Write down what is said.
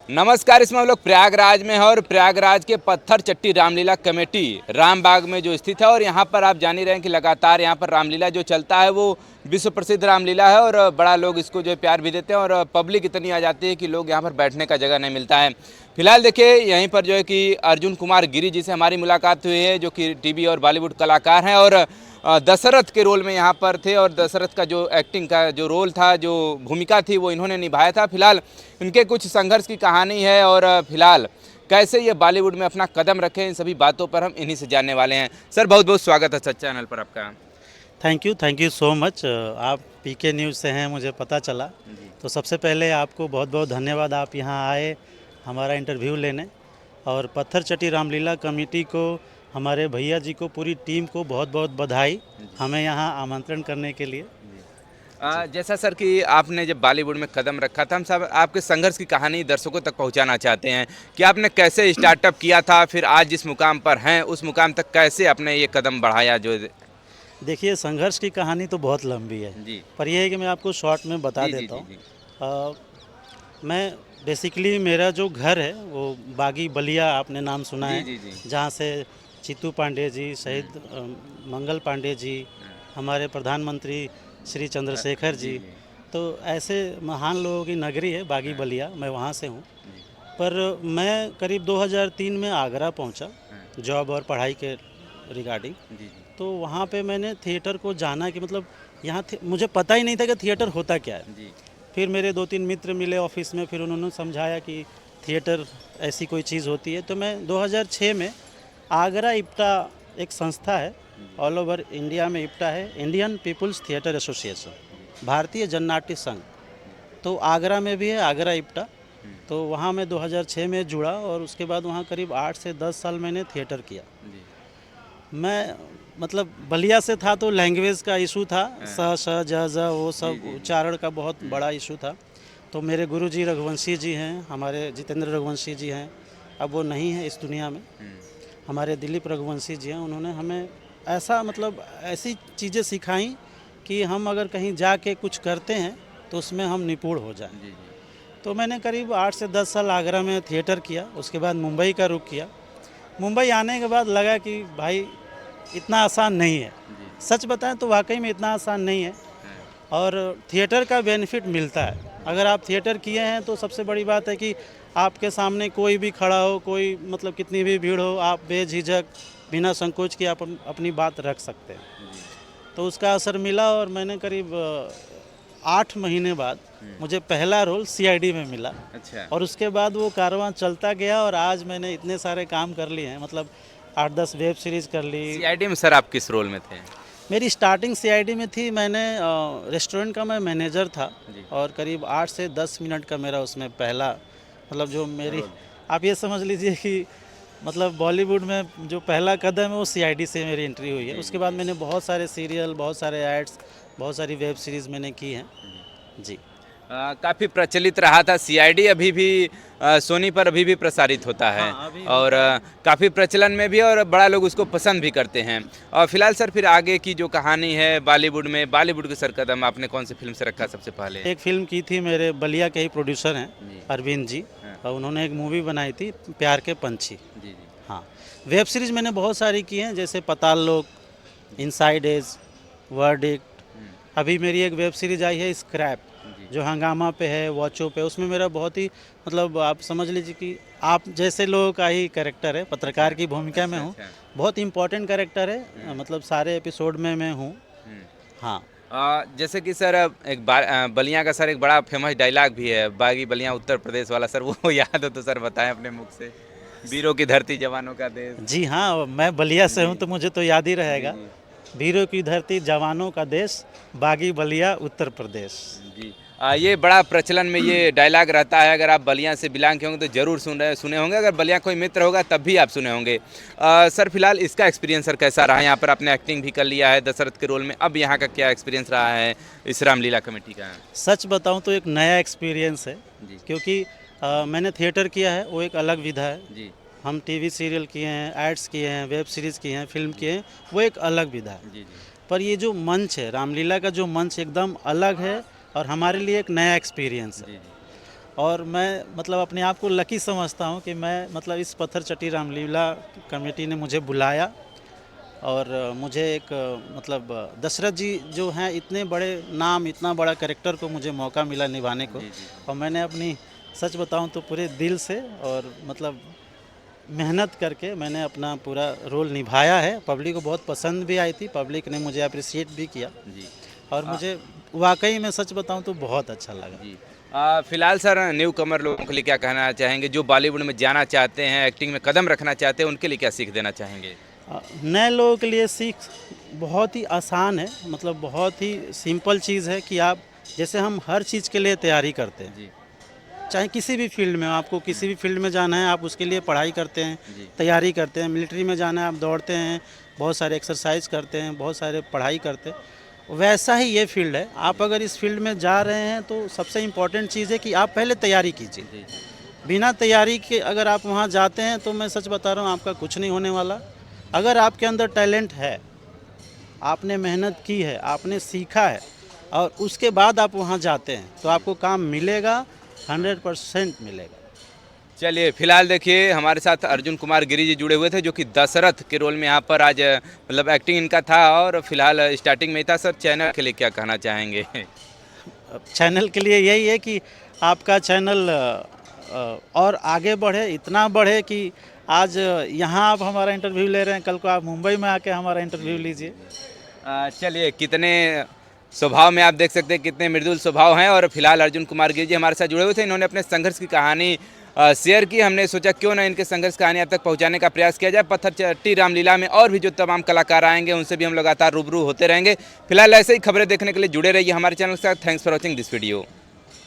नमस्कार। इसमें हम लोग प्रयागराज में हैं और प्रयागराज के पत्थर चट्टी रामलीला कमेटी रामबाग में जो स्थित है और यहाँ पर आप जान ही रहे हैं कि लगातार यहाँ पर रामलीला जो चलता है वो विश्व प्रसिद्ध रामलीला है और बड़ा लोग इसको जो है प्यार भी देते हैं और पब्लिक इतनी आ जाती है कि लोग यहाँ पर बैठने का जगह नहीं मिलता है। फिलहाल देखिए यहीं पर जो है कि अर्जुन कुमार गिरी जी से हमारी मुलाकात हुई है, जो कि टीवी और बॉलीवुड कलाकार हैं और दशरथ के रोल में यहाँ पर थे और दशरथ का जो एक्टिंग का जो रोल था, जो भूमिका थी, वो इन्होंने निभाया था। फिलहाल इनके कुछ संघर्ष की कहानी है और फिलहाल कैसे ये बॉलीवुड में अपना कदम रखे, इन सभी बातों पर हम इन्हीं से जानने वाले हैं। सर बहुत बहुत स्वागत है सच चैनल पर आपका। Thank you so much. आप पीके न्यूज़ से हैं, मुझे पता चला। तो सबसे पहले आपको बहुत बहुत धन्यवाद, आप यहाँ आए हमारा इंटरव्यू लेने। और पत्थर चट्टी रामलीला कमेटी को, हमारे भैया जी को, पूरी टीम को बहुत बहुत बधाई हमें यहाँ आमंत्रण करने के लिए। जैसा सर कि आपने जब बॉलीवुड में कदम रखा था, हम सब आपके संघर्ष की कहानी दर्शकों तक पहुंचाना चाहते हैं कि आपने कैसे स्टार्टअप किया था, फिर आज जिस मुकाम पर हैं उस मुकाम तक कैसे आपने ये कदम बढ़ाया। जो देखिए, संघर्ष की कहानी तो बहुत लंबी है जी पर यह है कि मैं आपको शॉर्ट में बता जी जी देता जी हूँ। मैं बेसिकली, मेरा जो घर है वो बागी बलिया, आपने नाम सुना जी है, जी जी जहाँ से चित्तू पांडे जी, शहीद मंगल पांडे जी, हमारे प्रधानमंत्री श्री चंद्रशेखर जी, तो ऐसे महान लोगों की नगरी है बागी बलिया, मैं वहाँ से हूँ। पर मैं करीब 2003 में आगरा पहुँचा जॉब और पढ़ाई के रिगार्डिंग। तो वहाँ पे मैंने थिएटर को जाना कि मतलब यहाँ मुझे पता ही नहीं था कि थिएटर होता क्या है। फिर मेरे 2-3 मित्र मिले ऑफिस में, फिर उन्होंने समझाया कि थिएटर ऐसी कोई चीज़ होती है। तो मैं 2006 में आगरा इप्टा, एक संस्था है ऑल ओवर इंडिया में, इप्टा है, इंडियन पीपुल्स थिएटर एसोसिएशन, भारतीय जननाट्य संघ, तो आगरा में भी है आगरा इप्टा। तो वहाँ मैं 2006 में जुड़ा और उसके बाद वहाँ करीब 8 से 10 साल मैंने थिएटर किया। मैं मतलब बलिया से था तो लैंग्वेज का इशू था, स श ज ज वो सब उच्चारण का बहुत बड़ा इशू था। तो मेरे गुरुजी रघुवंशी जी हैं, हमारे जितेंद्र रघुवंशी जी हैं, अब वो नहीं है इस दुनिया में। हमारे दिलीप रघुवंशी जी हैं, उन्होंने हमें ऐसा मतलब ऐसी चीज़ें सिखाई कि हम अगर कहीं जाके कुछ करते हैं तो उसमें हम निपुण हो जाएं। तो मैंने करीब 8 से 10 साल आगरा में थिएटर किया। उसके बाद मुंबई का रुख किया। मुंबई आने के बाद लगा कि भाई इतना आसान नहीं है। सच बताएं तो वाकई में इतना आसान नहीं है और थिएटर का बेनिफिट मिलता है। अगर आप थिएटर किए हैं तो सबसे बड़ी बात है कि आपके सामने कोई भी खड़ा हो, कोई मतलब कितनी भी भीड़ हो, आप बेझिझक बिना संकोच के आप अपनी बात रख सकते हैं। तो उसका असर मिला और मैंने करीब 8 महीने बाद मुझे पहला रोल सीआईडी में मिला। अच्छा। और उसके बाद वो कारवां चलता गया और आज मैंने इतने सारे काम कर लिए हैं, मतलब 8-10 वेब सीरीज़ कर ली। सीआईडी में सर आप किस रोल में थे? मेरी स्टार्टिंग सीआईडी में थी। मैंने रेस्टोरेंट का मैं मैनेजर था और करीब 8 से 10 मिनट का मेरा उसमें पहला मतलब जो मेरी, आप ये समझ लीजिए कि मतलब बॉलीवुड में जो पहला कदम है वो सीआईडी से मेरी एंट्री हुई है। उसके बाद मैंने बहुत सारे सीरियल, बहुत सारे एड्स, बहुत सारी वेब सीरीज़ मैंने की हैं जी। काफ़ी प्रचलित रहा था सीआईडी, अभी भी सोनी पर अभी भी प्रसारित होता है। हाँ, अभी और काफ़ी प्रचलन में भी और बड़ा लोग उसको पसंद भी करते हैं। और फिलहाल सर फिर आगे की जो कहानी है बॉलीवुड में, बॉलीवुड के सर कदम आपने कौन सी फिल्म से रखा सबसे पहले? एक फिल्म की थी, मेरे बलिया के ही प्रोड्यूसर हैं अरविंद जी, और उन्होंने एक मूवी बनाई थी प्यार के पंछी। जी। हाँ, वेब सीरीज़ मैंने बहुत सारी की हैं, जैसे पाताल लोक, इनसाइड एज, वर्डिक्ट। अभी मेरी एक वेब सीरीज़ आई है स्क्रैप, जो हंगामा पे है, वॉचो पे। उसमें मेरा बहुत ही मतलब आप समझ लीजिए कि आप जैसे लोगों का ही कैरेक्टर है, पत्रकार की भूमिका में हूँ। बहुत इम्पोर्टेंट कैरेक्टर है, मतलब सारे एपिसोड में मैं हूँ। हाँ। जैसे कि सर एक बलिया का सर एक बड़ा फेमस डायलॉग भी है, बागी बलिया उत्तर प्रदेश वाला, सर वो याद हो तो सर बताएं अपने मुख से। वीरों की धरती जवानों का देश। जी हाँ, मैं बलिया से हूँ तो मुझे तो याद ही रहेगा। वीरों की धरती जवानों का देश, बागी बलिया उत्तर प्रदेश। जी। ये बड़ा प्रचलन में ये डायलॉग रहता है। अगर आप बलिया से बिलोंग के होंगे तो ज़रूर सुने होंगे, अगर बलिया कोई मित्र होगा तब भी आप सुने होंगे। सर फिलहाल इसका एक्सपीरियंस सर कैसा रहा? यहाँ पर आपने एक्टिंग भी कर लिया है दशरथ के रोल में, अब यहाँ का क्या एक्सपीरियंस रहा है इस रामलीला कमेटी का? सच बताऊँ तो एक नया एक्सपीरियंस है, क्योंकि मैंने थिएटर किया है, वो एक अलग विधा है। जी हम टीवी सीरियल किए हैं, एड्स किए हैं, वेब सीरीज़ किए हैं, फिल्म किए हैं, वो एक अलग विधा है। जी पर ये जो मंच है, रामलीला का जो मंच एकदम अलग है और हमारे लिए एक नया एक्सपीरियंस है। और मैं मतलब अपने आप को लकी समझता हूँ कि मैं मतलब इस पत्थर चट्टी रामलीला कमेटी ने मुझे बुलाया और मुझे एक मतलब दशरथ जी जो हैं इतने बड़े नाम, इतना बड़ा कैरेक्टर को मुझे मौका मिला निभाने को। और मैंने अपनी सच बताऊं तो पूरे दिल से और मतलब मेहनत करके मैंने अपना पूरा रोल निभाया है। पब्लिक को बहुत पसंद भी आई थी, पब्लिक ने मुझे अप्रिशिएट भी किया और मुझे वाकई में सच बताऊं तो बहुत अच्छा लगा। फिलहाल सर न्यू कमर लोगों के लिए क्या कहना चाहेंगे, जो बॉलीवुड में जाना चाहते हैं, एक्टिंग में कदम रखना चाहते हैं, उनके लिए क्या सीख देना चाहेंगे? नए लोगों के लिए सीख बहुत ही आसान है, मतलब बहुत ही सिंपल चीज़ है कि आप जैसे हम हर चीज़ के लिए तैयारी करते हैं, चाहे किसी भी फील्ड में, आपको किसी भी फील्ड में जाना है आप उसके लिए पढ़ाई करते हैं, तैयारी करते हैं। मिलिट्री में जाना है आप दौड़ते हैं, बहुत सारे एक्सरसाइज करते हैं, बहुत सारे पढ़ाई करते हैं। वैसा ही ये फील्ड है। आप अगर इस फील्ड में जा रहे हैं तो सबसे इम्पोर्टेंट चीज़ है कि आप पहले तैयारी कीजिए। बिना तैयारी के अगर आप वहाँ जाते हैं तो मैं सच बता रहा हूँ आपका कुछ नहीं होने वाला। अगर आपके अंदर टैलेंट है, आपने मेहनत की है, आपने सीखा है और उसके बाद आप वहाँ जाते हैं तो आपको काम मिलेगा, 100% मिलेगा। चलिए फिलहाल देखिए हमारे साथ अर्जुन कुमार गिरी जी जुड़े हुए थे, जो कि दशरथ के रोल में यहाँ पर आज मतलब एक्टिंग इनका था और फिलहाल स्टार्टिंग में ही था। सर चैनल के लिए क्या कहना चाहेंगे? चैनल के लिए यही है कि आपका चैनल और आगे बढ़े, इतना बढ़े कि आज यहाँ आप हमारा इंटरव्यू ले रहे हैं, कल को आप मुंबई में आके हमारा इंटरव्यू लीजिए। चलिए कितने स्वभाव में आप देख सकते हैं कितने मृदुल स्वभाव हैं। और फिलहाल अर्जुन कुमार गिरी जी हमारे साथ जुड़े हुए थे, इन्होंने अपने संघर्ष की कहानी शेयर की। हमने सोचा क्यों ना इनके संघर्ष कहानी अब तक पहुंचाने का प्रयास किया जाए। पत्थर चट्टी रामलीला में और भी जो तमाम कलाकार आएंगे उनसे भी हम लगातार रूबरू होते रहेंगे। फिलहाल ऐसे ही खबरें देखने के लिए जुड़े रहिए हमारे चैनल के साथ। Thanks for watching this video.